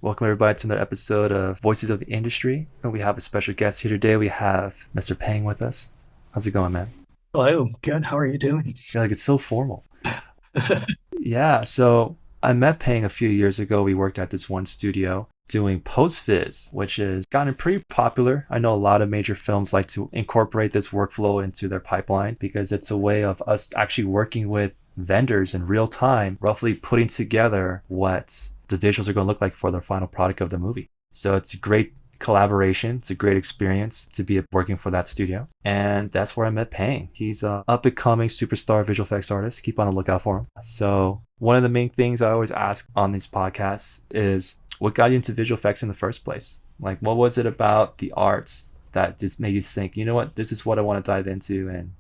Welcome everybody to another episode of Voices of the Industry. And we have a special guest here today. We have Mr. Pang with us. How's it going, man? Hello, good. How are you doing? You're like, it's so formal. Yeah, so I met Pang a few years ago. We worked at this one studio doing post-viz, which has gotten pretty popular. I know a lot of major films like to incorporate this workflow into their pipeline because it's a way of us actually working with vendors in real time, roughly putting together what the visuals are going to look like for the final product of the movie. So it's a great collaboration. It's a great experience to be working for that studio. And that's where I met Pang. He's a up and coming superstar visual effects artist. Keep on the lookout for him. So one of the main things I always ask on these podcasts is what got you into visual effects in the first place? Like, what was it about the arts that just made you think, you know what, this is what I want to dive into and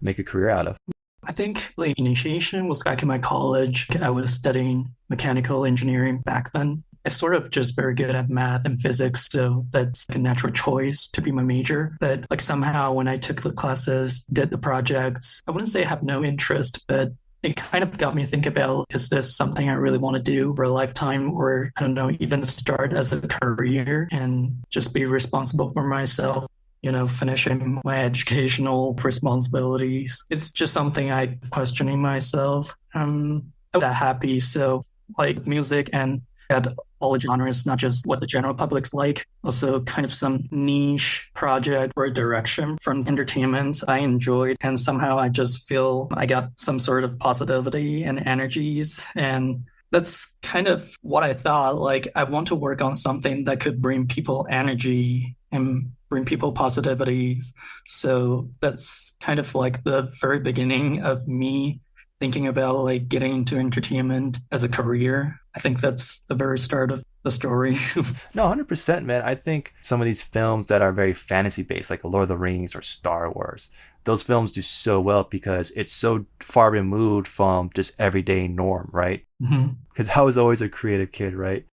make a career out of? I think the initiation was back in my college. I was studying mechanical engineering back then. I sort of just very good at math and physics, so that's a natural choice to be my major. But like somehow when I took the classes, did the projects, I wouldn't say I have no interest, but it kind of got me to think about, is this something I really want to do for a lifetime, or I don't know, even start as a career and just be responsible for myself, finishing my educational responsibilities. It's just something I questioning myself. I'm that happy. So like music and at all genres, not just what the general public's like, also kind of some niche project or direction from entertainment I enjoyed. And somehow I just feel I got some sort of positivity and energies. And that's kind of what I thought. Like, I want to work on something that could bring people energy and bring people positivities. So that's kind of like the very beginning of me thinking about like getting into entertainment as a career. I think that's the very start of the story. No, 100%, man. I think some of these films that are very fantasy based, like Lord of the Rings or Star Wars, those films do so well because it's so far removed from just everyday norm, right? Mhm. Because I was always a creative kid, right?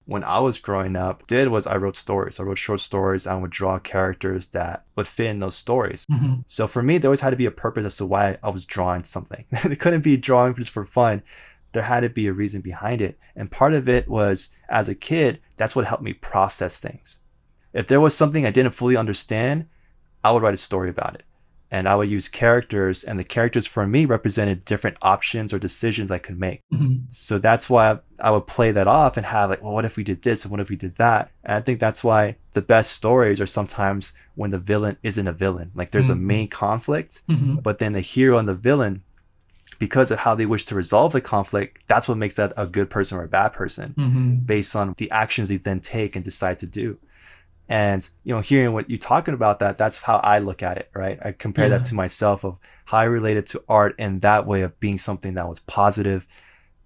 When I was growing up, did was I wrote stories. I wrote short stories. I would draw characters that would fit in those stories. Mhm. So for me, there always had to be a purpose as to why I was drawing something. It couldn't be drawing just for fun. There had to be a reason behind it. And part of it was, as a kid, that's what helped me process things. If there was something I didn't fully understand, I would write a story about it. And I would use characters, and the characters for me represented different options or decisions I could make. Mhm. So that's why I would play that off and have like, well, what if we did this and what if we did that? And I think that's why the best stories are sometimes when the villain isn't a villain. Like there's a Mhm. main conflict, Mhm. but then the hero and the villain, because of how they wish to resolve the conflict, that's what makes that a good person or a bad person Mhm. based on the actions they then take and decide to do. And hearing what you're talking about, that's how I look at it, right? I compare that Yeah. to myself of how I related to art in that way of being something that was positive,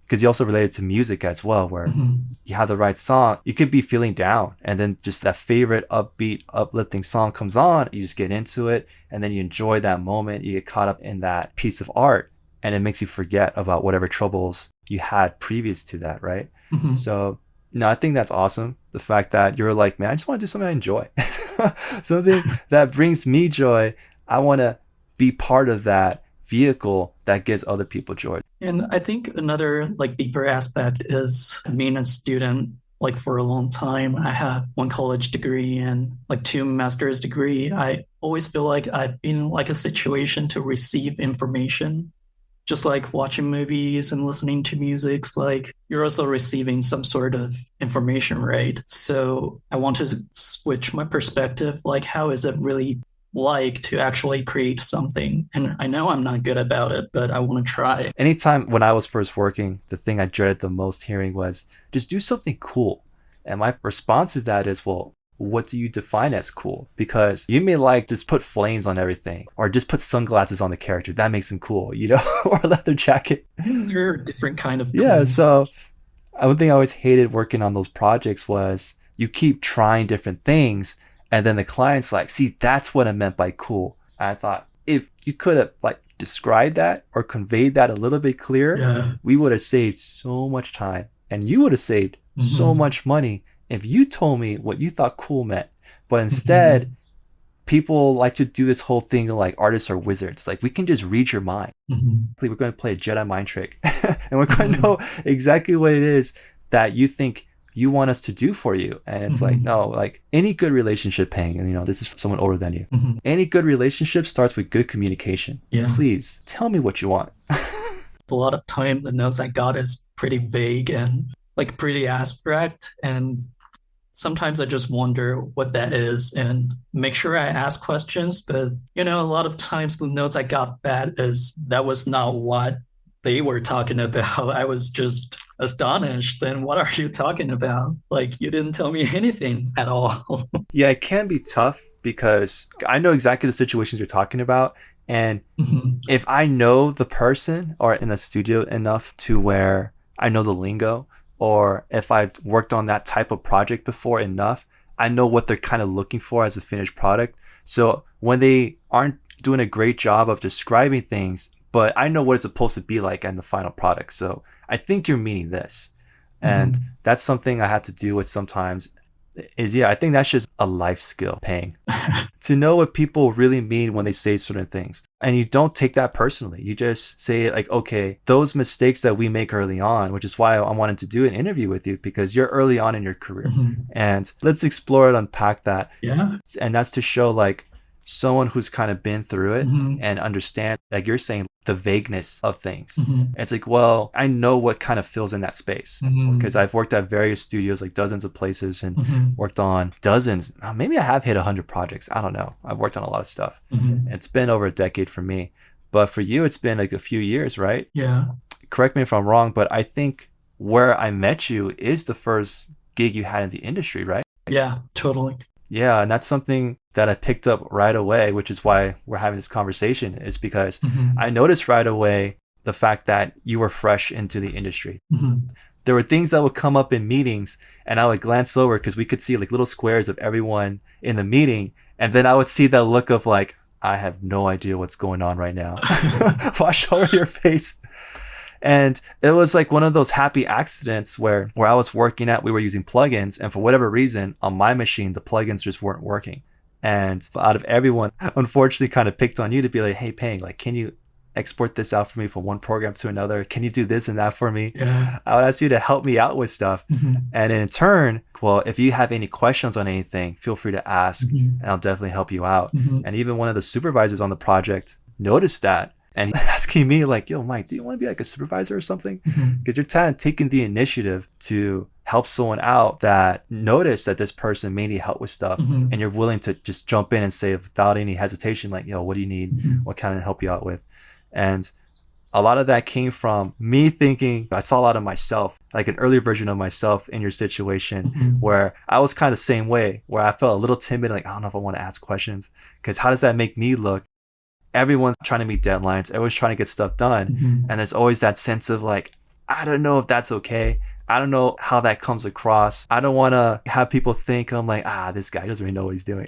because you also related to music as well, where Mhm. you have the right song. You could be feeling down, and then just that favorite upbeat, uplifting song comes on. You just get into it, and then you enjoy that moment. You get caught up in that piece of art, and it makes you forget about whatever troubles you had previous to that, right? Mhm. So, no, I think that's awesome. The fact that you're like, man, I just want to do something I enjoy, something that brings me joy. I want to be part of that vehicle that gives other people joy. And I think another like deeper aspect is being a student like for a long time. I have one college degree and like two master's degree. I always feel like I've been in like a situation to receive information, just like watching movies and listening to music. Like you're also receiving some sort of information, right? So I want to switch my perspective. Like, how is it really like to actually create something? And I know I'm not good about it, but I want to try. Anytime when I was first working, the thing I dreaded the most hearing was just do something cool. And my response to that is, well, what do you define as cool? Because you may like just put flames on everything or just put sunglasses on the character. That makes him cool, or a leather jacket. There are different kind of Yeah. cool. So one thing I always hated working on those projects was you keep trying different things. And then the client's like, see, that's what I meant by cool. And I thought if you could have like described that or conveyed that a little bit clearer, Yeah. we would have saved so much time and you would have saved so Hmm. much money if you told me what you thought cool meant. But instead, Hmm. people like to do this whole thing of like artists are wizards. Like we can just read your mind. Hmm. We're going to play a Jedi mind trick and we're going to Hmm. know exactly what it is that you think you want us to do for you? And it's like, Hmm. no, like any good relationship, Pang, and this is someone older than you. Hmm. Any good relationship starts with good communication. Yeah. Please tell me what you want. A lot of time the notes I got is pretty vague and like pretty abstract. And sometimes I just wonder what that is and make sure I ask questions. But, a lot of times the notes I got bad is that was not what they were talking about. I was just astonished. Then what are you talking about? Like, you didn't tell me anything at all. Yeah, it can be tough because I know exactly the situations you're talking about. And Mhm. if I know the person or in the studio enough to where I know the lingo, or if I've worked on that type of project before enough, I know what they're kind of looking for as a finished product. So when they aren't doing a great job of describing things, but I know what it's supposed to be like in the final product. So I think you're meaning this. And Mhm. that's something I have to deal with sometimes is, yeah, I think that's just a life skill, Paying to know what people really mean when they say certain things. And you don't take that personally. You just say like, okay, those mistakes that we make early on, which is why I wanted to do an interview with you because you're early on in your career. Mhm. And let's explore and unpack that. Yeah. And that's to show like someone who's kind of been through it Mhm. and understand, like you're saying, the vagueness of things. Mhm. It's like, well, I know what kind of fills in that space because Mhm. I've worked at various studios, like dozens of places, and Mhm. worked on dozens. Maybe I have hit 100 projects. I don't know. I've worked on a lot of stuff. Mhm. It's been over a decade for me. But for you, it's been like a few years, right? Yeah. Correct me if I'm wrong, but I think where I met you is the first gig you had in the industry, right? Yeah, totally. Yeah, and that's something that I picked up right away, which is why we're having this conversation, is because I Mhm. noticed right away the fact that you were fresh into the industry. Mhm. There were things that would come up in meetings, and I would glance over because we could see like little squares of everyone in the meeting, and then I would see that look of like, I have no idea what's going on right now. Wash over your face. And it was like one of those happy accidents where I was working at, we were using plugins, and for whatever reason, on my machine, the plugins just weren't working. And out of everyone, unfortunately, kind of picked on you to be like, hey, Pang, like, can you export this out for me from one program to another? Can you do this and that for me? Yeah. I would ask you to help me out with stuff. Mhm. And in turn, well, if you have any questions on anything, feel free to ask, Mhm. and I'll definitely help you out. Mhm. And even one of the supervisors on the project noticed that, and he's asking me like, yo, Mike, do you want to be like a supervisor or something? Mhm. Because you're kind of taking the initiative to help someone out that noticed that this person may need help with stuff, and Mhm. you're willing to just jump in and say without any hesitation, like, yo, what do you need? Mhm. What can I help you out with? And a lot of that came from me thinking I saw a lot of myself, like an early version of myself in your situation, Mhm. where I was kind of the same way, where I felt a little timid, like, I don't know if I want to ask questions because how does that make me look? Everyone's trying to meet deadlines, everyone's trying to get stuff done. Mhm. And there's always that sense of like, I don't know if that's okay. I don't know how that comes across. I don't want to have people think I'm like, this guy doesn't really know what he's doing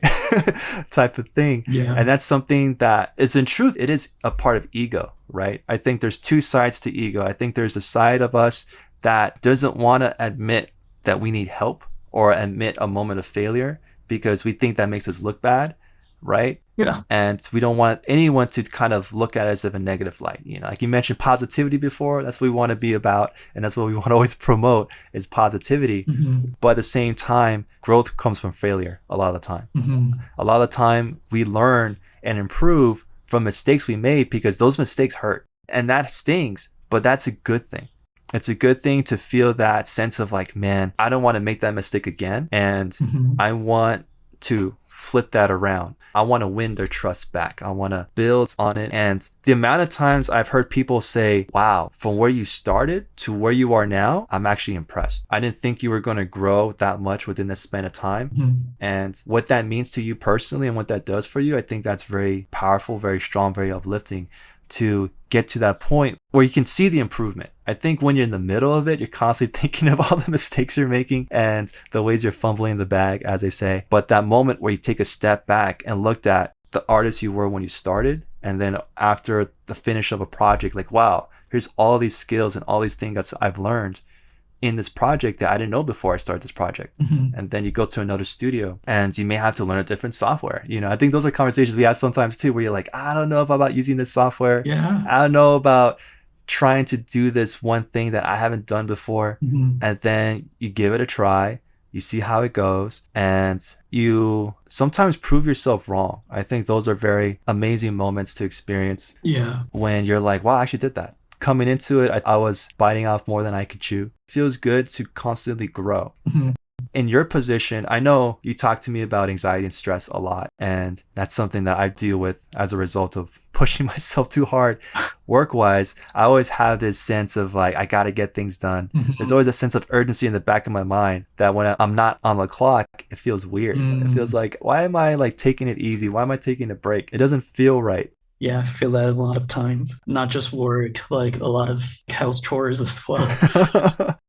type of thing. Yeah. And that's something that is, in truth, it is a part of ego, right? I think there's two sides to ego. I think there's a side of us that doesn't want to admit that we need help or admit a moment of failure because we think that makes us look bad, right? Yeah. And we don't want anyone to kind of look at it as of a negative light. Like you mentioned positivity before, that's what we want to be about, and that's what we want to always promote is positivity. Mhm. But at the same time, growth comes from failure a lot of the time. Mhm. A lot of the time we learn and improve from mistakes we made because those mistakes hurt and that stings, but that's a good thing. It's a good thing to feel that sense of like, man, I don't want to make that mistake again, and Mhm. I want to flip that around. I want to win their trust back. I want to build on it. And the amount of times I've heard people say, wow, from where you started to where you are now, I'm actually impressed. I didn't think you were going to grow that much within this span of time. Mhm. And what that means to you personally and what that does for you, I think that's very powerful, very strong, very uplifting to get to that point where you can see the improvement. I think when you're in the middle of it, you're constantly thinking of all the mistakes you're making and the ways you're fumbling the bag, as they say. But that moment where you take a step back and looked at the artist you were when you started, and then after the finish of a project, like, wow, here's all these skills and all these things that I've learned in this project that I didn't know before I started this project. Mhm. And then you go to another studio and you may have to learn a different software. I think those are conversations we have sometimes too, where you're like, I don't know about using this software. Yeah. I don't know about trying to do this one thing that I haven't done before, Hmm. and then you give it a try, you see how it goes, and you sometimes prove yourself wrong. I think those are very amazing moments to experience Yeah. when you're like, wow, I actually did that. Coming into it, I was biting off more than I could chew. It feels good to constantly grow. Hmm. In your position, I know you talk to me about anxiety and stress a lot, and that's something that I deal with as a result of pushing myself too hard work wise. I always have this sense of like, I got to get things done. There's Hmm. always a sense of urgency in the back of my mind that when I'm not on the clock, it feels weird. It feels Mm. like, why am I like taking it easy? Why am I taking a break? It doesn't feel right. Yeah, I feel that a lot of time. Not just work, like a lot of house chores as well.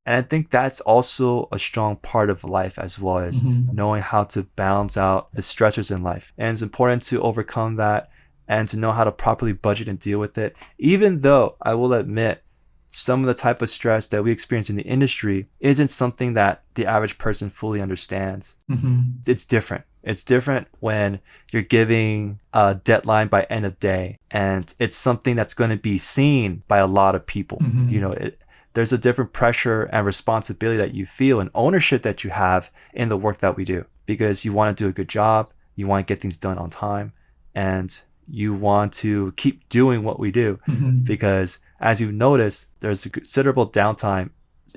And I think that's also a strong part of life as well as Hmm. knowing how to balance out the stressors in life. And it's important to overcome that and to know how to properly budget and deal with it. Even though I will admit some of the type of stress that we experience in the industry isn't something that the average person fully understands. Hmm. It's different. It's different when you're giving a deadline by end of day and it's something that's going to be seen by a lot of people. Hmm. There's a different pressure and responsibility that you feel and ownership that you have in the work that we do because you want to do a good job, you want to get things done on time, and you want to keep doing what we do Hmm. because as you notice, there's a considerable downtime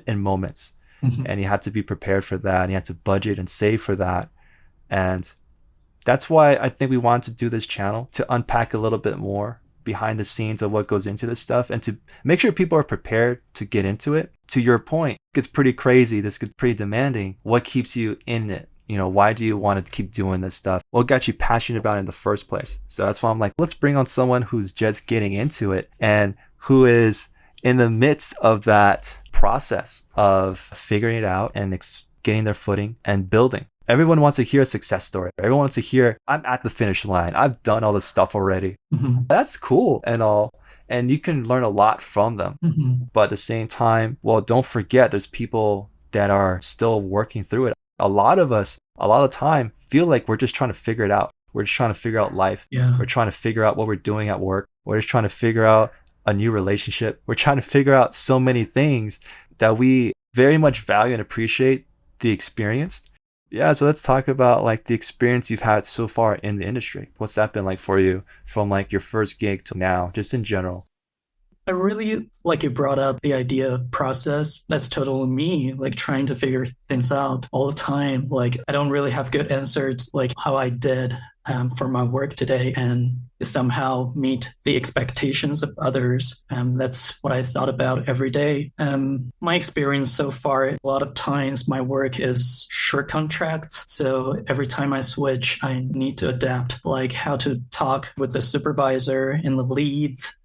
in moments Hmm. and you have to be prepared for that and you have to budget and save for that. And that's why I think we want to do this channel to unpack a little bit more behind the scenes of what goes into this stuff and to make sure people are prepared to get into it. To your point, it gets pretty crazy. This gets pretty demanding. What keeps you in it? Why do you want to keep doing this stuff? What got you passionate about it in the first place? So that's why I'm like, let's bring on someone who's just getting into it and who is in the midst of that process of figuring it out and getting their footing and building. Everyone wants to hear a success story. Everyone wants to hear, I'm at the finish line. I've done all this stuff already. Hmm. That's cool and all. And you can learn a lot from them. Hmm. But at the same time, well, don't forget there's people that are still working through it. A lot of us, a lot of the time, feel like we're just trying to figure it out. We're just trying to figure out life. Yeah. We're trying to figure out what we're doing at work. We're just trying to figure out a new relationship. We're trying to figure out so many things that we very much value and appreciate the experience. Yeah, so let's talk about like the experience you've had so far in the industry. What's that been like for you from like your first gig to now, just in general? I really like you brought up the idea of process. That's totally me, like trying to figure things out all the time. Like I don't really have good answers, like how I did for my work today, and somehow meet the expectations of others. That's what I thought about every day. My experience so far, a lot of times my work is short contracts. So every time I switch, I need to adapt, like how to talk with the supervisor and the leads,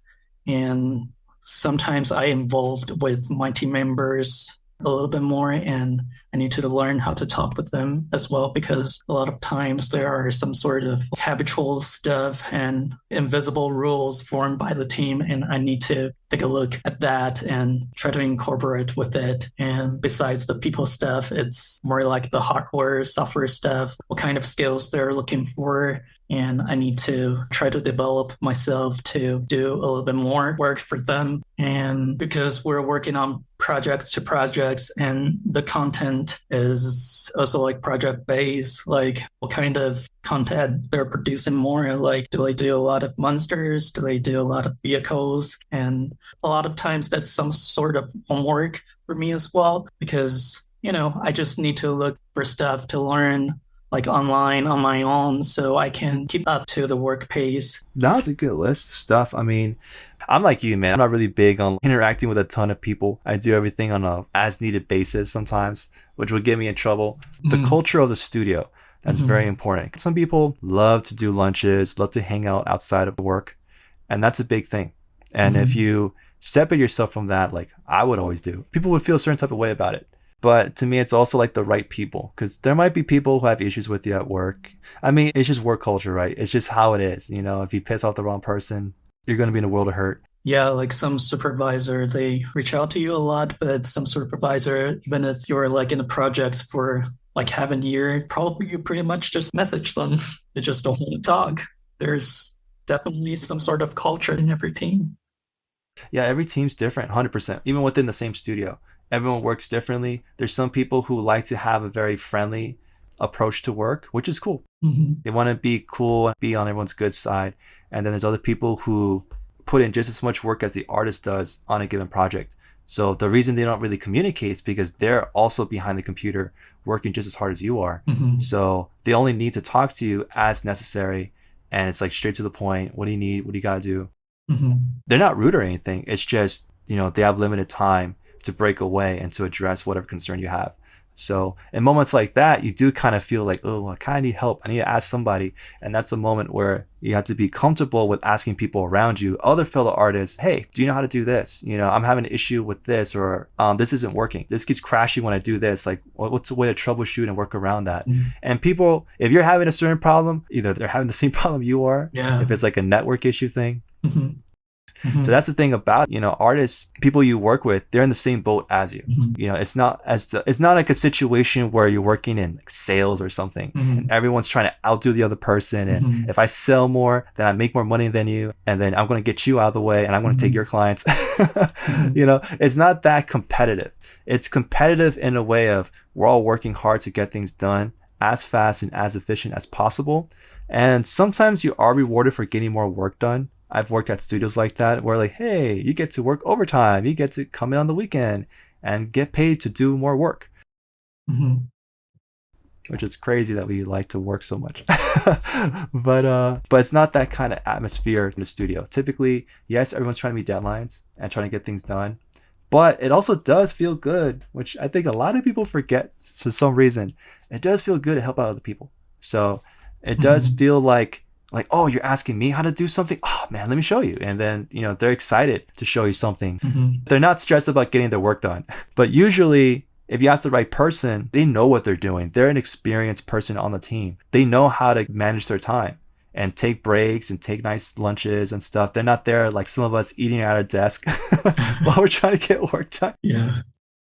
and sometimes I involved with my team members a little bit more, and I need to learn how to talk with them as well because a lot of times there are some sort of habitual stuff and invisible rules formed by the team, and I need to take a look at that and try to incorporate with it. And besides the people stuff, it's more like the hardware software stuff, what kind of skills they're looking for, and I need to try to develop myself to do a little bit more work for them. And because we're working on projects to projects and the content is also like project based, like what kind of content they're producing more, like do they do a lot of monsters, do they do a lot of vehicles, and a lot of times that's some sort of homework for me as well because I just need to look for stuff to learn like online on my own so I can keep up to the work pace. That's a good list of stuff. I mean, I'm like you, man. I'm not really big on interacting with a ton of people. I do everything on a as needed basis sometimes, which would get me in trouble. The Mm-hmm. culture of the studio, that's very Mm-hmm. important. Some people love to do lunches, love to hang out outside of work, and that's a big thing. And if Mm-hmm. you separate yourself from that, like I would always do, people would feel a certain type of way about it. But to me, it's also like the right people because there might be people who have issues with you at work. I mean, it's just work culture, right? It's just how it is. If you piss off the wrong person, you're going to be in a world of hurt. Yeah, like some supervisor, they reach out to you a lot, but some supervisor, even if you're like in a project for like half a year, probably you pretty much just message them. They just don't want to talk. There's definitely some sort of culture in every team. Yeah, every team's different, 100%. Even within the same studio, everyone works differently. There's some people who like to have a very friendly approach to work, which is cool. Hmm. They want to be cool, be on everyone's good side. And then there's other people who put in just as much work as the artist does on a given project. So the reason they don't really communicate is because they're also behind the computer working just as hard as you are. Hmm. So they only need to talk to you as necessary. And it's like straight to the point. What do you need? What do you got to do? Hmm. They're not rude or anything. It's just, they have limited time to break away and to address whatever concern you have. So in moments like that, you do kind of feel like, oh, I kind of need help. I need to ask somebody. And that's a moment where you have to be comfortable with asking people around you, other fellow artists, hey, do you know how to do this? I'm having an issue with this, or this isn't working. This keeps crashing when I do this. Like, what's a way to troubleshoot and work around that? Hmm. And people, if you're having a certain problem, either they're having the same problem you are, Yeah. if it's like a network issue thing. Hmm. So Hmm. that's the thing about, artists, people you work with, they're in the same boat as you. Hmm. It's not like a situation where you're working in like sales or something and Hmm. everyone's trying to outdo the other person. And Hmm. if I sell more, then I make more money than you. And then I'm going to get you out of the way and I'm going to take your Hmm. clients. Hmm. It's not that competitive. It's competitive in a way of we're all working hard to get things done as fast and as efficient as possible. And sometimes you are rewarded for getting more work done. I've worked at studios like that where like, hey, you get to work overtime, you get to come in on the weekend and get paid to do more work, Hmm. which is crazy that we like to work so much. But it's not that kind of atmosphere in the studio. Typically, yes, everyone's trying to meet deadlines and trying to get things done. But it also does feel good, which I think a lot of people forget for some reason. It does feel good to help out other people. So it does Hmm. feel like, oh, you're asking me how to do something. Oh man, let me show you. And then, they're excited to show you something. Hmm. They're not stressed about getting their work done. But usually if you ask the right person, they know what they're doing. They're an experienced person on the team. They know how to manage their time and take breaks and take nice lunches and stuff. They're not there like some of us eating at our desk while we're trying to get work done. Yeah.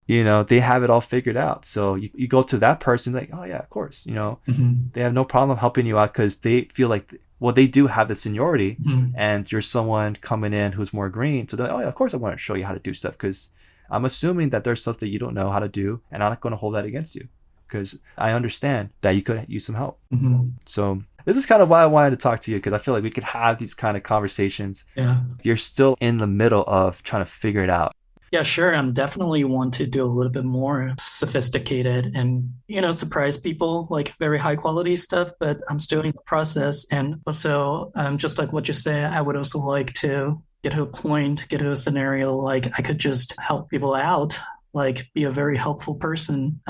They have it all figured out. So you go to that person like, oh yeah, of course, Hmm. they have no problem helping you out because they feel like, well, they do have the seniority Hmm. and you're someone coming in who's more green. So they're like, oh yeah, of course I want to show you how to do stuff because I'm assuming that there's stuff that you don't know how to do and I'm not going to hold that against you because I understand that you could use some help. Hmm. So this is kind of why I wanted to talk to you because I feel like we could have these kind of conversations. Yeah. You're still in the middle of trying to figure it out. Yeah, sure. I'm definitely want to do a little bit more sophisticated and, surprise people, like very high quality stuff, but I'm still in the process. And also, just like what you say, I would also like to get to a point, get to a scenario like I could just help people out, like be a very helpful person,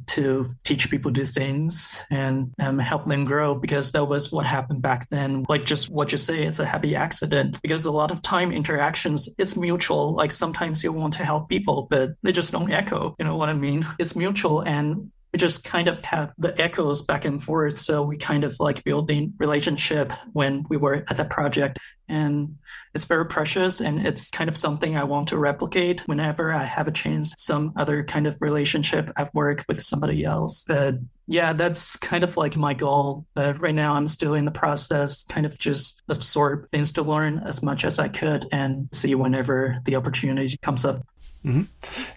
to teach people to do things and help them grow, because that was what happened back then. Like just what you say, it's a happy accident, because a lot of time interactions, it's mutual. Like sometimes you want to help people, but they just don't echo. You know what I mean? It's mutual, and we just kind of have the echoes back and forth. So we kind of like building relationship when we were at that project. And it's very precious, and it's kind of something I want to replicate whenever I have a chance, some other kind of relationship I've worked with somebody else. But yeah, that's kind of like my goal. But right now I'm still in the process, kind of just absorb things to learn as much as I could and see whenever the opportunity comes up. Hmm.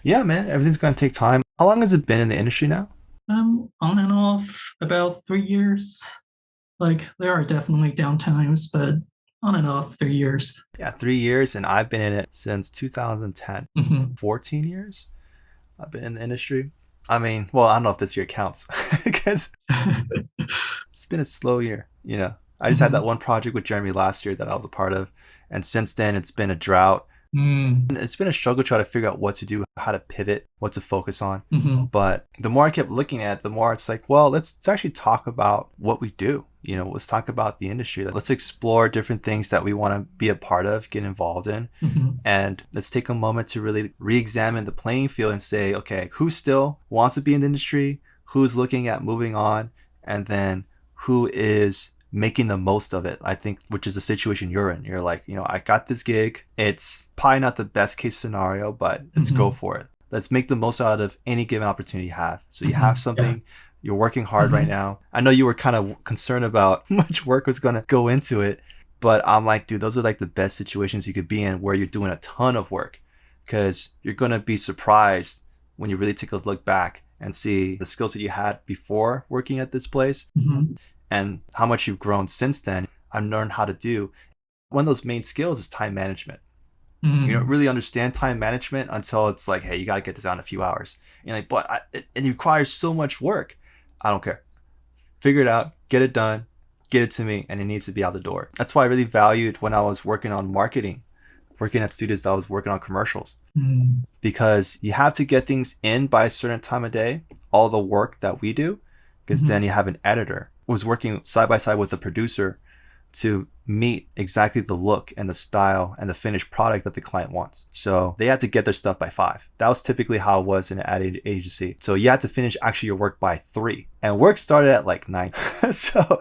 Yeah, man, everything's going to take time. How long has it been in the industry now? On and off about 3 years. Like there are definitely downtimes, but on and off 3 years. Yeah, 3 years, and I've been in it since 2010. Hmm. 14 years I've been in the industry. I mean, well, I don't know if this year counts because it's been a slow year. I just had that Hmm. one project with Jeremy last year that I was a part of, and since then it's been a drought. Mm. It's been a struggle trying to figure out what to do, how to pivot, what to focus on. Hmm. But the more I kept looking at it, the more it's like, well, let's actually talk about what we do. Let's talk about the industry. Let's explore different things that we want to be a part of, get involved in. Hmm. And let's take a moment to really re-examine the playing field and say, okay, who still wants to be in the industry? Who's looking at moving on? And then who is making the most of it, I think, which is the situation you're in. You're like, I got this gig. It's probably not the best case scenario, but let's go Hmm. for it. Let's make the most out of any given opportunity you have. So you have Hmm. Yeah. something, you're working hard right Hmm. now. I know you were kind of concerned about how much work was going to go into it, But I'm like, dude, those are like the best situations you could be in where you're doing a ton of work because you're going to be surprised when you really take a look back and see the skills that you had before working at this place Mm-hmm. and how much you've grown since then. I've learned how to do. One of those main skills is time management. You don't Mm-hmm. really understand time management until it's like, hey, you got to get this out in a few hours. And you're like, but it requires so much work. I don't care. Figure it out, get it done, get it to me, and it needs to be out the door. That's why I really valued when I was working on marketing, working at studios that I was working on commercials, Mm-hmm. because you have to get things in by a certain time of day, all the work that we do, because Mm-hmm. then you have an editor who's working side by side with the producer to meet exactly the look and the style and the finished product that the client wants. So they had to get their stuff by 5. That was typically how it was in an ad agency. So you had to finish actually your work by 3. And work started at like 9. so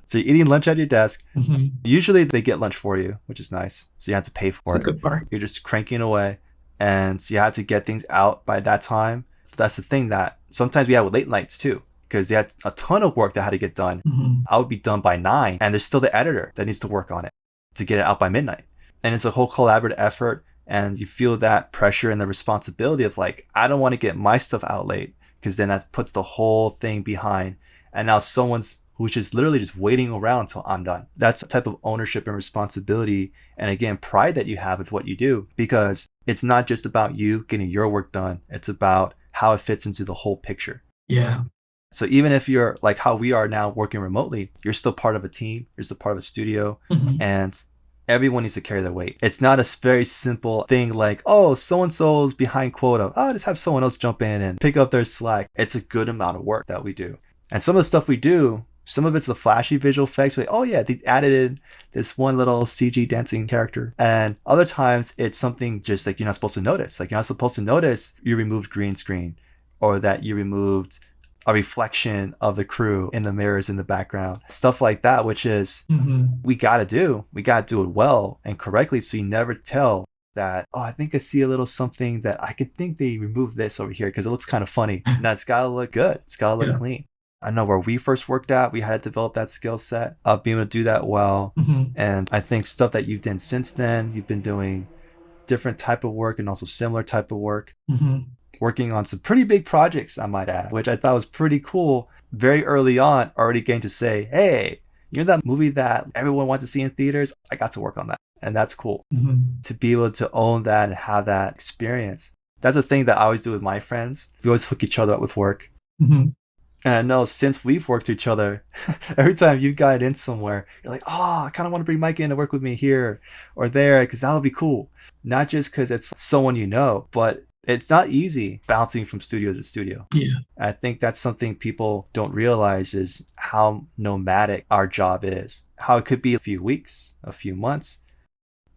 so you're eating lunch at your desk. Mm-hmm. Usually they get lunch for you, which is nice. So you have to pay It's for a it. good part. You're just cranking away. And so you had to get things out by that time. So that's the thing that sometimes we had with late nights too, because they had a ton of work that had to get done. Mm-hmm. I would be done by 9, and there's still the editor that needs to work on it to get it out by midnight. And it's a whole collaborative effort, and you feel that pressure and the responsibility of like, I don't want to get my stuff out late because then that puts the whole thing behind. And now someone's who's just literally just waiting around until I'm done. That's a type of ownership and responsibility, and again, pride that you have with what you do, because it's not just about you getting your work done. It's about how it fits into the whole picture. Yeah. So even if you're like how we are now working remotely, you're still part of a team, you're still part of a studio, Mm-hmm. and everyone needs to carry their weight. It's not a very simple thing like, oh, so-and-so's behind quota. Oh, just have someone else jump in and pick up their slack. It's a good amount of work that we do. And some of the stuff we do, some of it's the flashy visual effects. Like, oh yeah, they added in this one little CG dancing character. And other times it's something just like you're not supposed to notice. Like you're not supposed to notice you removed green screen or that you removed a reflection of the crew in the mirrors in the background, stuff like that, which is Mm-hmm. we got to do it well and correctly, so you never tell that, oh, I think I see a little something that I could think they removed this over here because it looks kind of funny. Now it's got to look good, it's got to look Yeah. clean. I know where we first worked at, we had to develop that skill set of being able to do that well. Mm-hmm. And I think stuff that you've done since then, you've been doing different type of work and also similar type of work, Mm-hmm. working on some pretty big projects, I might add, which I thought was pretty cool. Very early on, already getting to say, hey, you know that movie that everyone wants to see in theaters? I got to work on that. And that's cool Mm-hmm. to be able to own that and have that experience. That's a thing that I always do with my friends. We always hook each other up with work. Mm-hmm. And I know since we've worked with each other, every time you've got in somewhere, you're like, oh, I kind of want to bring Mike in to work with me here or there because that would be cool. Not just because it's someone you know, but it's not easy bouncing from studio to studio. Yeah. I think that's something people don't realize is how nomadic our job is, how it could be a few weeks, a few months.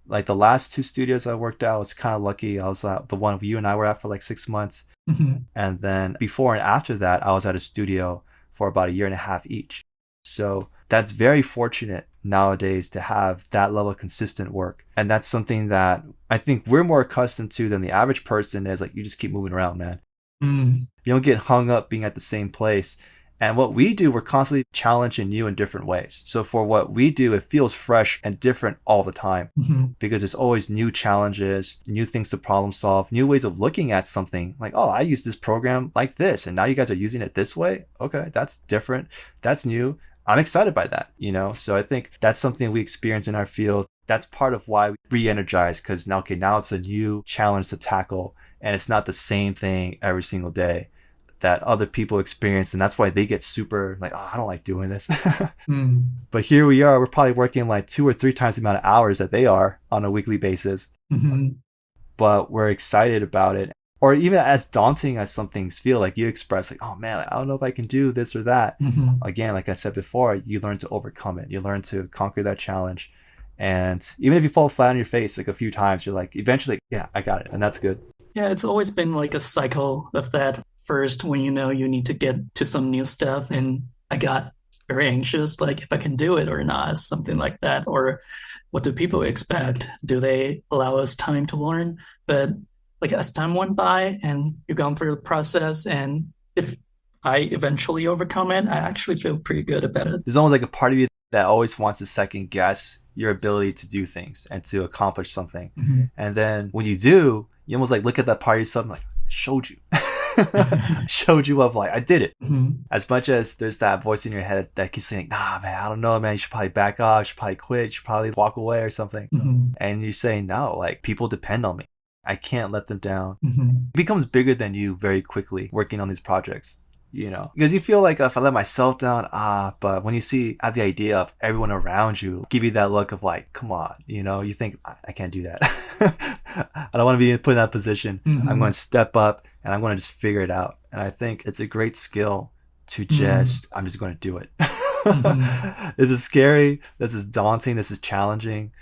Like the last 2 studios I worked at, I was kind of lucky. I was at the one you and I were at for like 6 months. Mm-hmm. And then before and after that, I was at a studio for about a year and a half each. So that's very fortunate nowadays to have that level of consistent work. And that's something that I think we're more accustomed to than the average person is. Like, you just keep moving around, man. Mm-hmm. You don't get hung up being at the same place. And what we do, we're constantly challenging you in different ways. So for what we do, it feels fresh and different all the time Mm-hmm. because there's always new challenges, new things to problem solve, new ways of looking at something. Like, oh, I use this program like this, and now you guys are using it this way. Okay, that's different. That's new. I'm excited by that, you know? So I think that's something we experience in our field. That's part of why we re-energize, because now, okay, now it's a new challenge to tackle, and it's not the same thing every single day that other people experience, and that's why they get super like, oh, I don't like doing this. Mm-hmm. But here we are, we're probably working like 2 or 3 times the amount of hours that they are on a weekly basis, Mm-hmm. but we're excited about it. Or even as daunting as some things feel, like you express like, oh man, I don't know if I can do this or that. Mm-hmm. Again, like I said before, you learn to overcome it, you learn to conquer that challenge. And even if you fall flat on your face like a few times, you're like, eventually, yeah, I got it, and that's good. Yeah, it's always been like a cycle of that. First, when you know you need to get to some new stuff, and I got very anxious, like if I can do it or not, something like that. Or what do people expect? Do they allow us time to learn? But like as time went by and you've gone through the process, and if I eventually overcome it, I actually feel pretty good about it. There's almost like a part of you that always wants to second guess your ability to do things and to accomplish something. Mm-hmm. And then when you do, you almost like look at that part of yourself and like, I showed you. Showed you up, like I did it. Mm-hmm. As much as there's that voice in your head that keeps saying, nah, man, I don't know, man, you should probably back off, you should probably quit, you should probably walk away or something. Mm-hmm. And you say, no, like people depend on me. I can't let them down. Mm-hmm. It becomes bigger than you very quickly working on these projects, because you feel like if I let myself down, but when you see the idea of everyone around you give you that look of like, come on, you think I can't do that. I don't want to be put in that position. Mm-hmm. I'm going to step up and I'm going to just figure it out. And I think it's a great skill to I'm just going to do it. Mm-hmm. This is scary. This is daunting. This is challenging.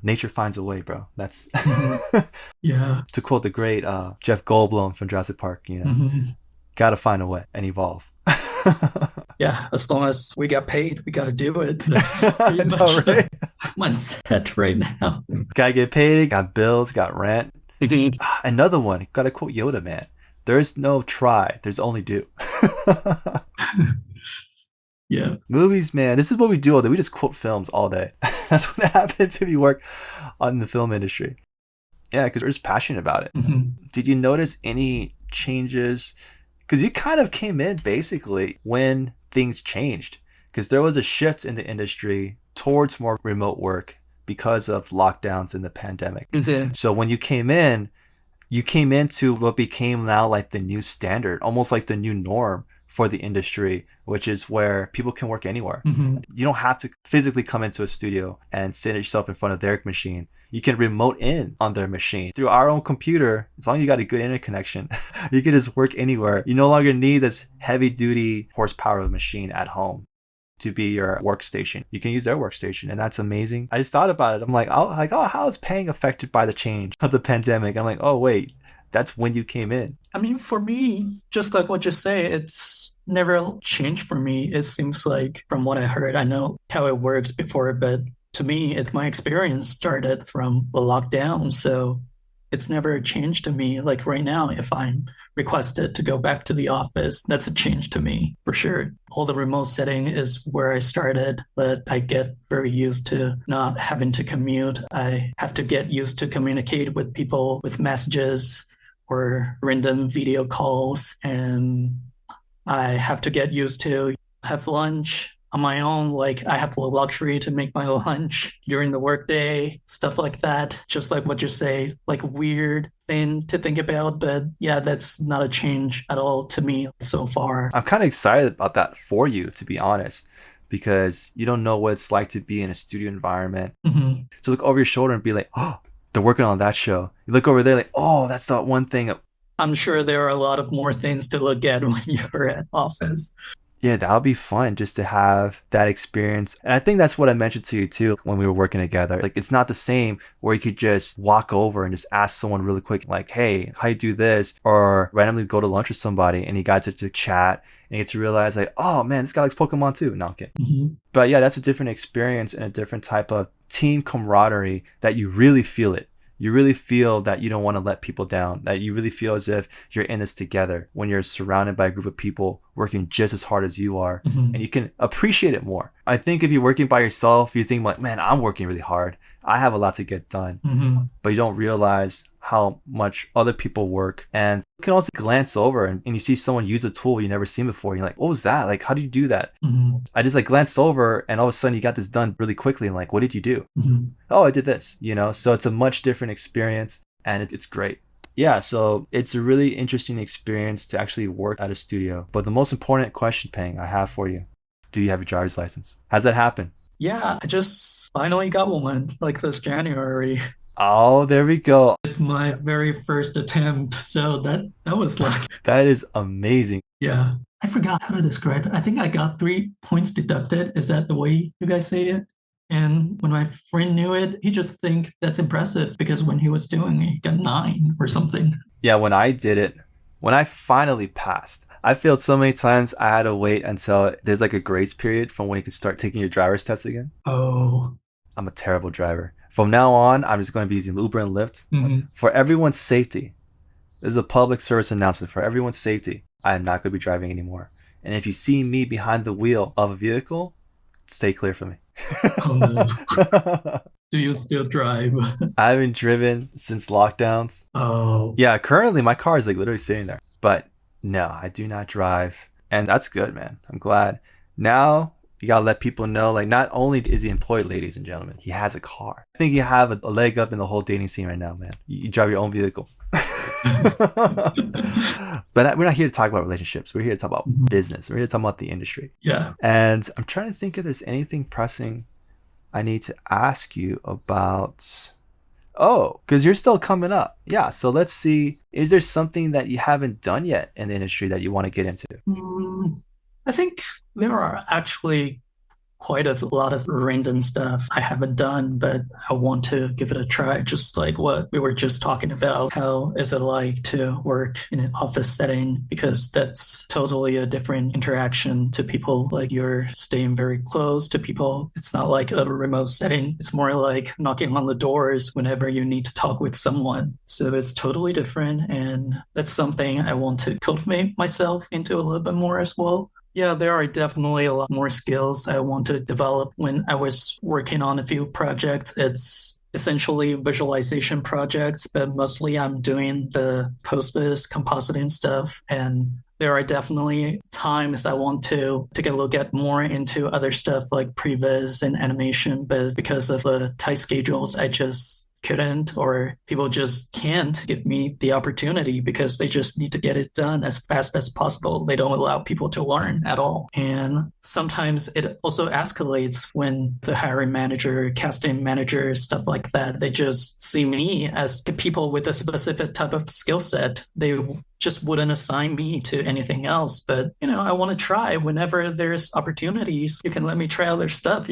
Nature finds a way, bro. That's Yeah. to quote the great Jeff Goldblum from Jurassic Park, Mm-hmm. gotta find a way and evolve. Yeah, as long as we got paid, we got to do it. That's I pretty know, much right? my set right now. Gotta get paid, got bills, got rent. Another one, gotta quote Yoda, man. There's no try, there's only do. Yeah. Movies, man, this is what we do all day. We just quote films all day. That's what happens if you work on the film industry. Yeah, because we're just passionate about it. Mm-hmm. Did you notice any changes? Because you kind of came in basically when things changed. Because there was a shift in the industry towards more remote work because of lockdowns and the pandemic. Mm-hmm. So when you came into what became now like the new standard, almost like the new norm for the industry, which is where people can work anywhere. Mm-hmm. You don't have to physically come into a studio and sit yourself in front of their machine. You can remote in on their machine through our own computer. As long as you got a good internet connection, you can just work anywhere. You no longer need this heavy duty horsepower of machine at home to be your workstation. You can use their workstation, and that's amazing. I just thought about it. I'm like, how is Pang affected by the change of the pandemic? I'm like, oh wait, that's when you came in. I mean, for me, just like what you say, it's never changed for me. It seems like from what I heard, I know how it works before, but to me, my experience started from the lockdown. So it's never changed to me. Like right now, if I'm requested to go back to the office, that's a change to me for sure. All the remote setting is where I started, but I get very used to not having to commute. I have to get used to communicate with people with messages or random video calls, and I have to get used to have lunch on my own. Like I have the luxury to make my lunch during the workday, stuff like that. Just like what you say, like a weird thing to think about, but yeah, that's not a change at all to me so far. I'm kind of excited about that for you, to be honest, because you don't know what it's like to be in a studio environment. Mm-hmm. To look over your shoulder and be like, oh, they're working on that show. You look over there like, oh, that's that one thing. I'm sure there are a lot of more things to look at when you're at office. Yeah, that would be fun just to have that experience. And I think that's what I mentioned to you too when we were working together. Like, it's not the same where you could just walk over and just ask someone really quick, like, hey, how you do this? Or randomly go to lunch with somebody and you guys get to chat and you get to realize like, oh man, this guy likes Pokemon too. No, I'm kidding. Mm-hmm. But yeah, that's a different experience and a different type of team camaraderie that you really feel it. You really feel that you don't want to let people down, that you really feel as if you're in this together when you're surrounded by a group of people working just as hard as you are, Mm-hmm. and you can appreciate it more. I think if you're working by yourself, you think like, man, I'm working really hard. I have a lot to get done, Mm-hmm. but you don't realize how much other people work. And you can also glance over and you see someone use a tool you never seen before. You're like, what was that? Like, how did you do that? Mm-hmm. I just like glanced over and all of a sudden you got this done really quickly. And like, what did you do? Mm-hmm. Oh, I did this, so it's a much different experience and it's great. Yeah, so it's a really interesting experience to actually work at a studio. But the most important question, Pang, I have for you, do you have your driver's license? How's that happen? Yeah, I just finally got one like this January. Oh, there we go. It's my very first attempt. So that was like, That is amazing. yeah. I forgot how to describe it. I think I got 3 points deducted. Is that the way you guys say it? And when my friend knew it, he just think that's impressive because when he was doing it, he got 9 or something. Yeah, when I did it, when I finally passed, I failed so many times I had to wait until there's like a grace period from when you can start taking your driver's test again. Oh. I'm a terrible driver. From now on, I'm just going to be using Uber and Lyft. Mm-hmm. For everyone's safety, this is a public service announcement. For everyone's safety, I am not going to be driving anymore. And if you see me behind the wheel of a vehicle, stay clear from me. Oh no. Do you still drive? I haven't driven since lockdowns. Oh. Yeah, currently my car is like literally sitting there. But no, I do not drive. And that's good, man. I'm glad. Now you gotta let people know, like, not only is he employed, ladies and gentlemen, he has a car. I think you have a leg up in the whole dating scene right now, man. You drive your own vehicle. But we're not here to talk about relationships. We're here to talk about Mhm. business. We're here to talk about the industry. Yeah. And I'm trying to think if there's anything pressing I need to ask you about. Oh, because you're still coming up. Yeah. So let's see. Is there something that you haven't done yet in the industry that you want to get into? Mm, I think there are actually quite a lot of random stuff I haven't done, but I want to give it a try. Just like what we were just talking about. How is it like to work in an office setting? Because that's totally a different interaction to people. Like you're staying very close to people. It's not like a remote setting. It's more like knocking on the doors whenever you need to talk with someone. So it's totally different. And that's something I want to cultivate myself into a little bit more as well. Yeah, there are definitely a lot more skills I want to develop. When I was working on a few projects, it's essentially visualization projects, but mostly I'm doing the post-vis compositing stuff. And there are definitely times I want to take a look at more into other stuff like previs and animation, but because of the tight schedules, I just couldn't, or people just can't give me the opportunity because they just need to get it done as fast as possible. They don't allow people to learn at all. And sometimes it also escalates when the hiring manager, casting manager, stuff like that, they just see me as people with a specific type of skill set. They just wouldn't assign me to anything else. But, I want to try whenever there's opportunities. You can let me try other stuff.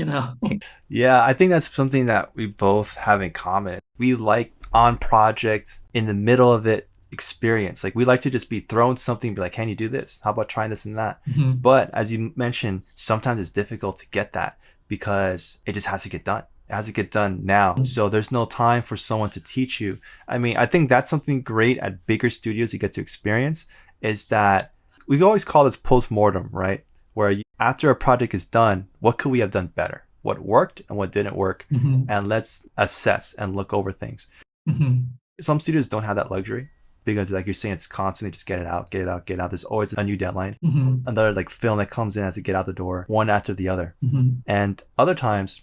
Yeah, I think that's something that we both have in common. We like on project in the middle of it experience. Like we like to just be thrown something, be like, can you do this? How about trying this and that? Mhm. But as you mentioned, sometimes it's difficult to get that because it just has to get done. It has to get done now. So there's no time for someone to teach you. I mean, I think that's something great at bigger studios you get to experience is that we always call this post-mortem, right? Where after a project is done, what could we have done better? What worked and what didn't work? Mhm. And let's assess and look over things. Mhm. Some studios don't have that luxury because, like you're saying, it's constantly just get it out, get it out, get it out. There's always a new deadline. Mhm. Another like film that comes in has to get out the door, one after the other. Mhm. And other times,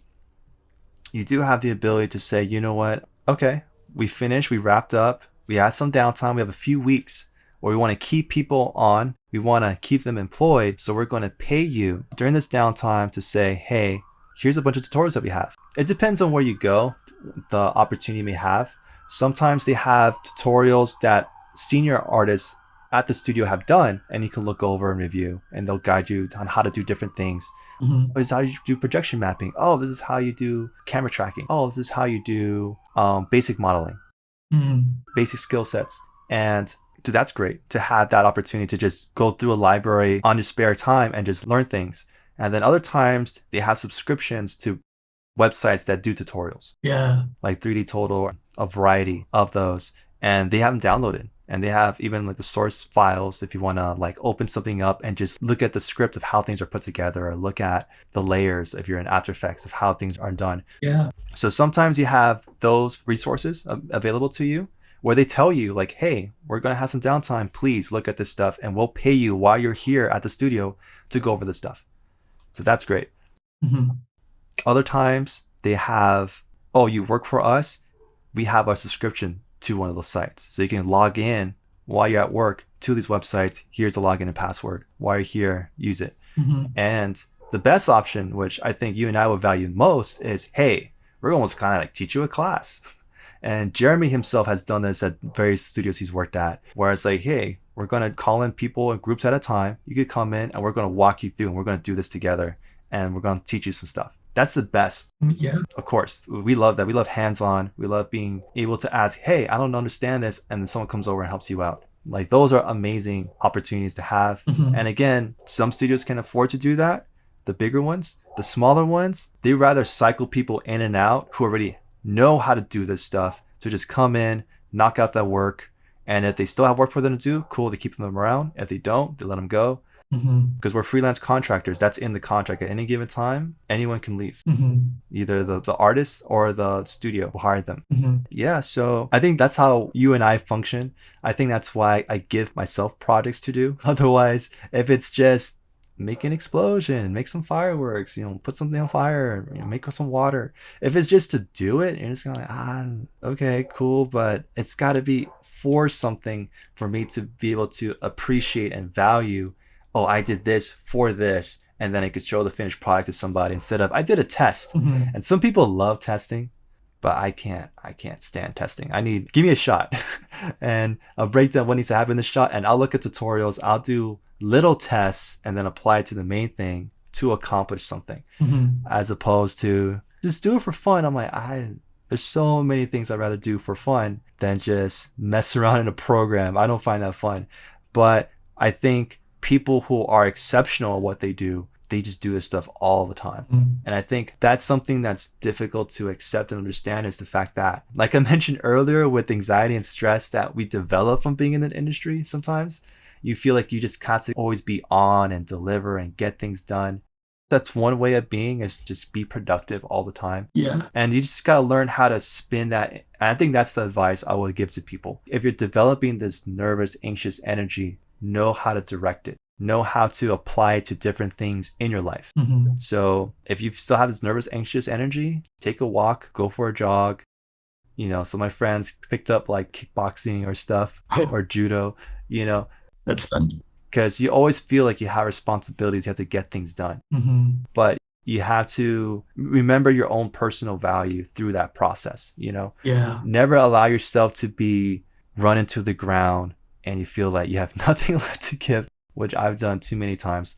you do have the ability to say, you know what? Okay, we finished, we wrapped up, we had some downtime, we have a few weeks where we want to keep people on, we want to keep them employed. So we're going to pay you during this downtime to say, hey, here's a bunch of tutorials that we have. It depends on where you go, the opportunity you may have. Sometimes they have tutorials that senior artists at the studio have done, and you can look over and review, and they'll guide you on how to do different things. Mhm. This is how you do projection mapping. Oh, this is how you do camera tracking. Oh, this is how you do basic modeling, Mhm. basic skill sets. And so that's great to have that opportunity to just go through a library on your spare time and just learn things. And then other times they have subscriptions to websites that do tutorials, Yeah. like 3D Total, a variety of those, and they have them downloaded. And they have even like the source files if you want to like open something up and just look at the script of how things are put together, or look at the layers if you're in After Effects of how things are done. Yeah. So sometimes you have those resources available to you where they tell you like, hey, we're going to have some downtime. Please look at this stuff and we'll pay you while you're here at the studio to go over this stuff. So that's great. Mhm. Other times they have, oh, you work for us, we have our subscription to one of those sites. So you can log in while you're at work to these websites. Here's the login and password. While you're here, use it. Mhm. And the best option, which I think you and I would value most, is hey, we're almost kind of like teach you a class. And Jeremy himself has done this at various studios he's worked at, where it's like, hey, we're going to call in people in groups at a time. You could come in and we're going to walk you through and we're going to do this together and we're going to teach you some stuff. That's the best. Yeah. Of course, we love that. We love hands-on. We love being able to ask, hey, I don't understand this. And then someone comes over and helps you out. Like those are amazing opportunities to have. Mhm. And again, some studios can afford to do that. The bigger ones, the smaller ones, they rather cycle people in and out who already know how to do this stuff to just come in, knock out that work. And if they still have work for them to do, cool, they keep them around. If they don't, they let them go. Hmm. Because we're freelance contractors. That's in the contract. At any given time, anyone can leave. Hmm. Either the artist or the studio will hire them. Hmm. Yeah, so I think that's how you and I function. I think that's why I give myself projects to do. Otherwise, if it's just make an explosion, make some fireworks, put something on fire, make some water. If it's just to do it, you're just going like, okay, cool, but it's got to be for something for me to be able to appreciate and value. Oh, I did this for this, and then I could show the finished product to somebody instead of I did a test. Hmm. And some people love testing, but I can't stand testing. Give me a shot and I'll break down what needs to happen in the shot, and I'll look at tutorials. I'll do little tests and then apply it to the main thing to accomplish something, Hmm. as opposed to just do it for fun. I'm like, there's so many things I'd rather do for fun than just mess around in a program. I don't find that fun. But I think people who are exceptional at what they do, they just do this stuff all the time. And I think that's something that's difficult to accept and understand, is the fact that, like I mentioned earlier, with anxiety and stress that we develop from being in the industry, sometimes you feel like you just constantly always be on and deliver and get things done. That's one way of being, is just be productive all the time. Yeah. And you just got to learn how to spin that. And I think that's the advice I would give to people. If you're developing this nervous, anxious energy, know how to direct it, know how to apply it to different things in your life. Hmm. So if you still have this nervous, anxious energy, take a walk, go for a jog. So my friends picked up like kickboxing or stuff Oh, or judo, you know, that's fun. because you always feel like you have responsibilities, you have to get things done. Hmm. But you have to remember your own personal value through that process. Yeah. Never allow yourself to be run into the ground and you feel like you have nothing left to give, which I've done too many times.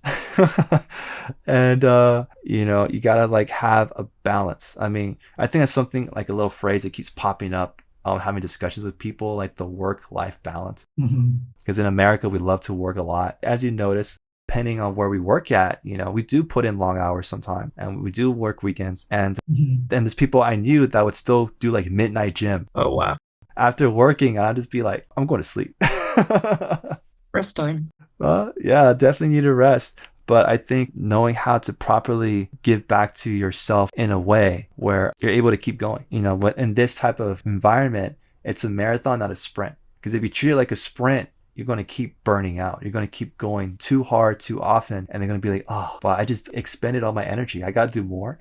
And you gotta like have a balance. I mean, I think that's something like a little phrase that keeps popping up. Having discussions with people, like the work-life balance. Hmm. Because in America, we love to work a lot. As you notice, depending on where we work at, we do put in long hours sometimes, and we do work weekends. And Hmm. there's people I knew that would still do like midnight gym Oh, wow. after working, and I'd just be like, I'm going to sleep. Rest time. Yeah, definitely need a rest. But I think knowing how to properly give back to yourself in a way where you're able to keep going, but in this type of environment, it's a marathon, not a sprint. Because if you treat it like a sprint, you're going to keep burning out. You're going to keep going too hard, too often. And they're going to be like, oh, but I just expended all my energy. I got to do more.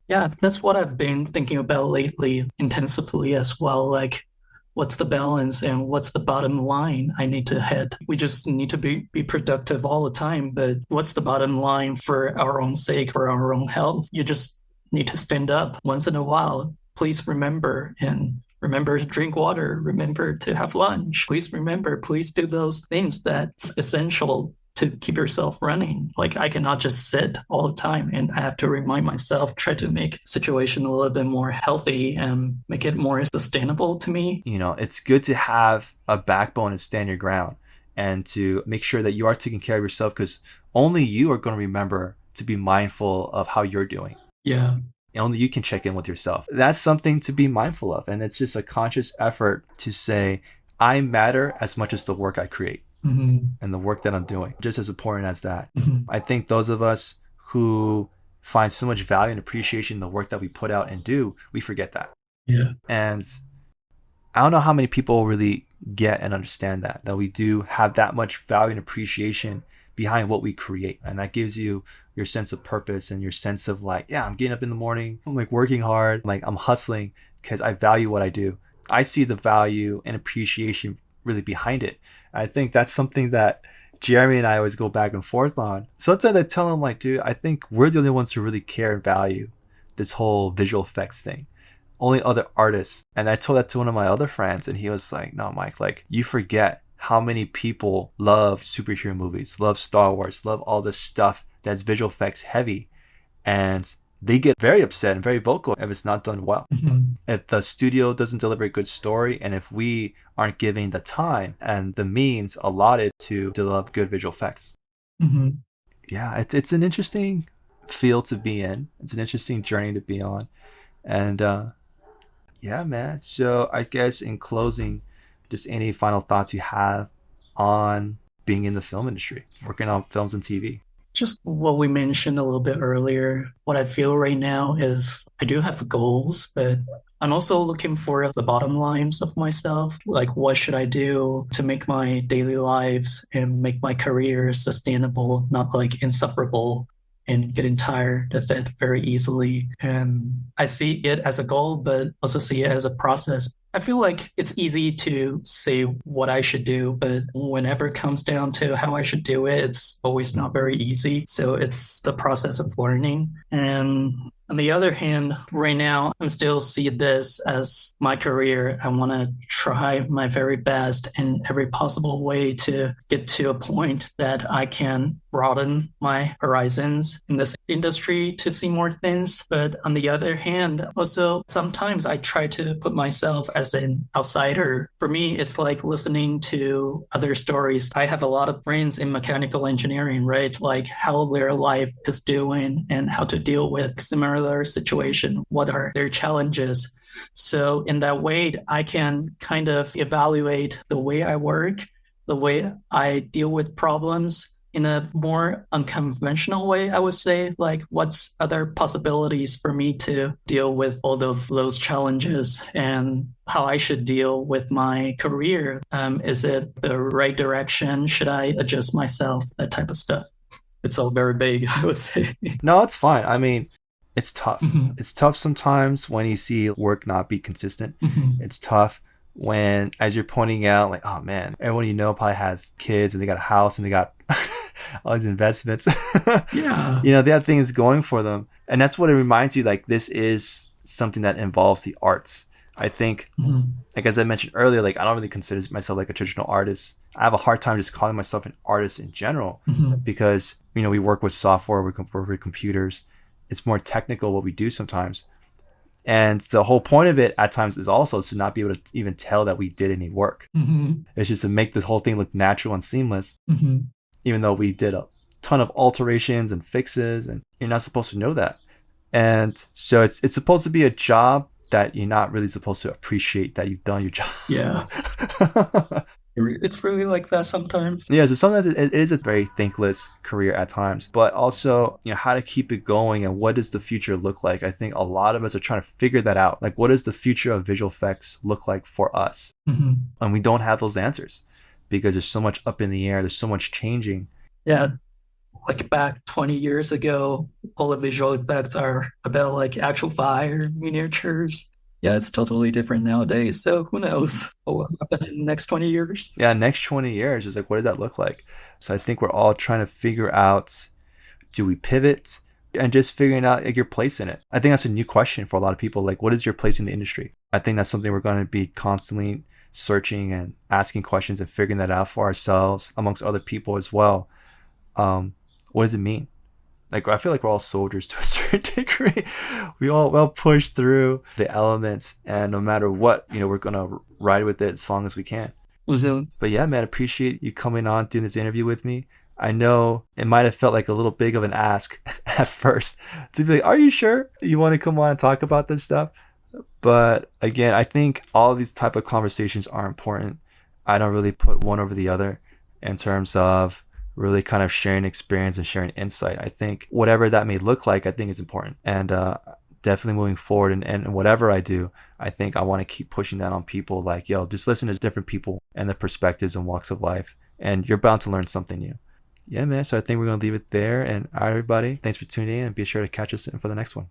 Yeah, that's what I've been thinking about lately intensively as well. Like, what's the balance and what's the bottom line I need to hit? We just need to be productive all the time, but what's the bottom line for our own sake, for our own health? You just need to stand up once in a while. Please remember to drink water, remember to have lunch. Please do those things that's essential to keep yourself running. Like, I cannot just sit all the time, and I have to remind myself, try to make situation a little bit more healthy and make it more sustainable to me. It's good to have a backbone and stand your ground, and to make sure that you are taking care of yourself, because only you are going to remember to be mindful of how you're doing. Yeah. And only you can check in with yourself. That's something to be mindful of. And it's just a conscious effort to say, I matter as much as the work I create Hmm. and the work that I'm doing, just as important as that. Hmm. I think those of us who find so much value and appreciation in the work that we put out and do, we forget that. Yeah. And I don't know how many people really get and understand that we do have that much value and appreciation behind what we create. And that gives you your sense of purpose and your sense of like, yeah, I'm getting up in the morning, I'm like working hard, like I'm hustling because I value what I do. I see the value and appreciation really behind it. I think that's something that Jeremy and I always go back and forth on. Sometimes I tell him like, dude, I think we're the only ones who really care and value this whole visual effects thing. Only other artists. And I told that to one of my other friends, and he was like, no, Mike, like, you forget how many people love superhero movies, love Star Wars, love all this stuff that's visual effects heavy. And they get very upset and very vocal if it's not done well. Hmm. If the studio doesn't deliver a good story, and if we aren't giving the time and the means allotted to develop good visual effects. Hmm. Yeah, it's an interesting field to be in. It's an interesting journey to be on. And yeah, man. So I guess in closing, just any final thoughts you have on being in the film industry, working on films and TV? Just what we mentioned a little bit earlier, what I feel right now is I do have goals, but I'm also looking for the bottom lines of myself. Like, what should I do to make my daily lives and make my career sustainable, not like insufferable and getting tired of it very easily. And I see it as a goal, but also see it as a process. I feel like it's easy to say what I should do, but whenever it comes down to how I should do it, it's always not very easy. So it's the process of learning. And on the other hand, right now, I'm still see this as my career. I want to try my very best in every possible way to get to a point that I can broaden my horizons in this industry to see more things. But on the other hand, also sometimes I try to put myself as an outsider. For me, it's like listening to other stories. I have a lot of friends in mechanical engineering, right? Like how their life is doing and how to deal with similar situation. What are their challenges? So in that way, I can kind of evaluate the way I work, the way I deal with problems in a more unconventional way, I would say. Like, what's other possibilities for me to deal with all of those challenges and how I should deal with my career? Is it the right direction? Should I adjust myself? That type of stuff. It's all very vague, I would say. No, it's fine. I mean, it's tough. Mhm, It's tough sometimes when you see work not be consistent. mhm. It's tough when, as you're pointing out, like, oh man, everyone you know probably has kids and they got a house and they got all these investments. Yeah. They have things going for them. And that's what it reminds you, like, this is something that involves the arts. I think, Mhm, like, as I mentioned earlier, like, I don't really consider myself like a traditional artist. I have a hard time just calling myself an artist in general mhm, because, we work with software, we work with computers. It's more technical what we do sometimes. And the whole point of it at times is also to not be able to even tell that we did any work. mhm, It's just to make the whole thing look natural and seamless, mhm. even though we did a ton of alterations and fixes, and you're not supposed to know that. And so it's supposed to be a job that you're not really supposed to appreciate that you've done your job. Yeah. It's really like that sometimes. Yeah, so sometimes it is a very thankless career at times, but also, how to keep it going and what does the future look like? I think a lot of us are trying to figure that out. Like, what does the future of visual effects look like for us? Mhm. And we don't have those answers because there's so much up in the air, there's so much changing. Yeah, like back 20 years ago, all the visual effects are about like actual fire, miniatures. Yeah, it's totally different nowadays. So who knows what will happen in the next 20 years? Yeah, next 20 years is like, what does that look like? So I think we're all trying to figure out, do we pivot? And just figuring out like your place in it. I think that's a new question for a lot of people. Like, what is your place in the industry? I think that's something we're going to be constantly searching and asking questions and figuring that out for ourselves amongst other people as well. What does it mean? Like, I feel like we're all soldiers to a certain degree. We all well push through the elements, and no matter what, we're gonna ride with it as long as we can. So, But yeah, man, appreciate you coming on doing this interview with me. I know it might have felt like a little big of an ask at first to be like, "Are you sure you want to come on and talk about this stuff?" But again, I think all of these type of conversations are important. I don't really put one over the other in terms of really kind of sharing experience and sharing insight. I think whatever that may look like, I think is important. And definitely moving forward and whatever I do, I think I want to keep pushing that on people like, yo, just listen to different people and their perspectives and walks of life. And you're bound to learn something new. Yeah, man. So I think we're going to leave it there. And all right, everybody, thanks for tuning in and be sure to catch us in for the next one.